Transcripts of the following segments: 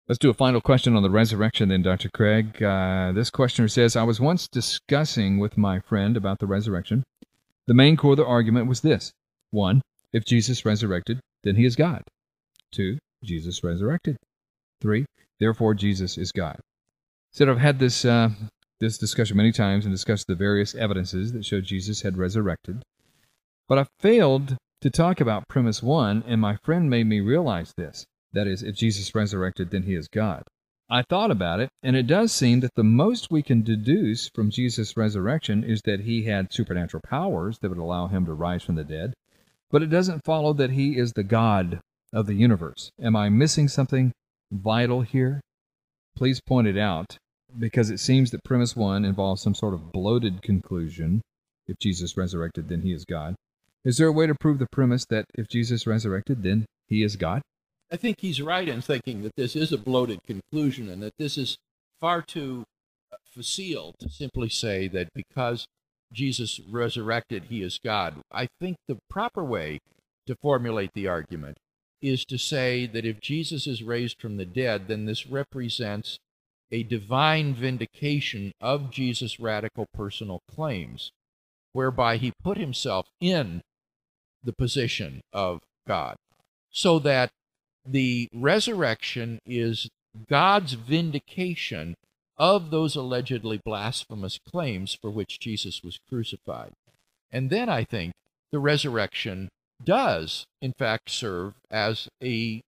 Let's do a final question on the resurrection then, Dr. Craig. This questioner says, I was once discussing with my friend about the resurrection. The main core of the argument was this. 1, if Jesus resurrected, then he is God. 2, Jesus resurrected. 3, therefore Jesus is God. So I've had this discussion many times and discussed the various evidences that show Jesus had resurrected. But I failed to talk about premise 1, and my friend made me realize this. That is, if Jesus resurrected, then he is God. I thought about it, and it does seem that the most we can deduce from Jesus' resurrection is that he had supernatural powers that would allow him to rise from the dead, but it doesn't follow that he is the God of the universe. Am I missing something vital here? Please point it out, because it seems that premise 1 involves some sort of bloated conclusion. If Jesus resurrected, then he is God. Is there a way to prove the premise that if Jesus resurrected, then he is God? I think he's right in thinking that this is a bloated conclusion and that this is far too facile to simply say that because Jesus resurrected, he is God. I think the proper way to formulate the argument is to say that if Jesus is raised from the dead, then this represents a divine vindication of Jesus' radical personal claims, whereby he put himself in the position of God, so that the resurrection is God's vindication of those allegedly blasphemous claims for which Jesus was crucified. And then I think the resurrection does, in fact, serve as a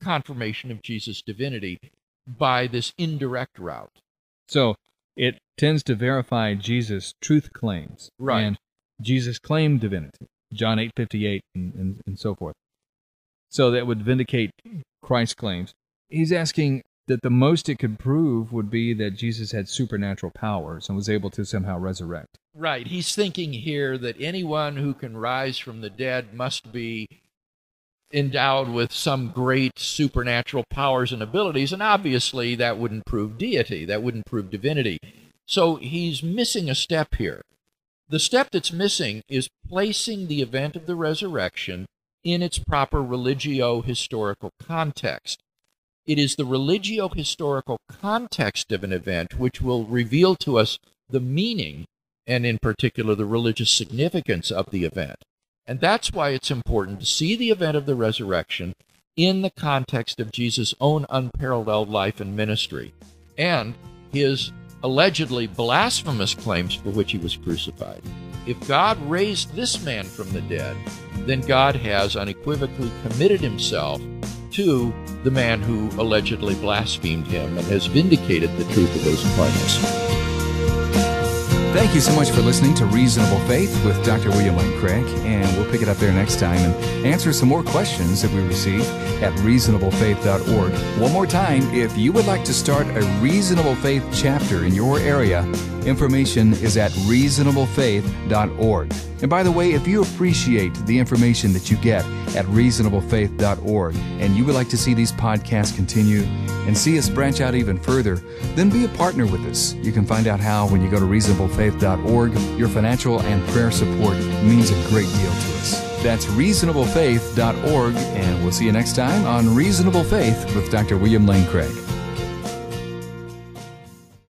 confirmation of Jesus' divinity by this indirect route. So it tends to verify Jesus' truth claims. Right. And Jesus claimed divinity, John 8:58 and so forth. So that would vindicate Christ's claims. He's asking that the most it could prove would be that Jesus had supernatural powers and was able to somehow resurrect. Right. He's thinking here that anyone who can rise from the dead must be endowed with some great supernatural powers and abilities, and obviously that wouldn't prove deity, that wouldn't prove divinity. So he's missing a step here. The step that's missing is placing the event of the resurrection in its proper religio-historical context. It is the religio-historical context of an event which will reveal to us the meaning, and in particular the religious significance of the event. And that's why it's important to see the event of the resurrection in the context of Jesus' own unparalleled life and ministry, and his allegedly blasphemous claims for which he was crucified. If God raised this man from the dead, then God has unequivocally committed himself to the man who allegedly blasphemed him and has vindicated the truth of those claims. Thank you so much for listening to Reasonable Faith with Dr. William Lane Craig, and we'll pick it up there next time and answer some more questions that we receive at reasonablefaith.org. One more time, if you would like to start a Reasonable Faith chapter in your area, information is at reasonablefaith.org. And by the way, if you appreciate the information that you get at reasonablefaith.org and you would like to see these podcasts continue and see us branch out even further, then be a partner with us. You can find out how when you go to reasonablefaith.org. Your financial and prayer support means a great deal to us. That's reasonablefaith.org, and we'll see you next time on Reasonable Faith with Dr. William Lane Craig.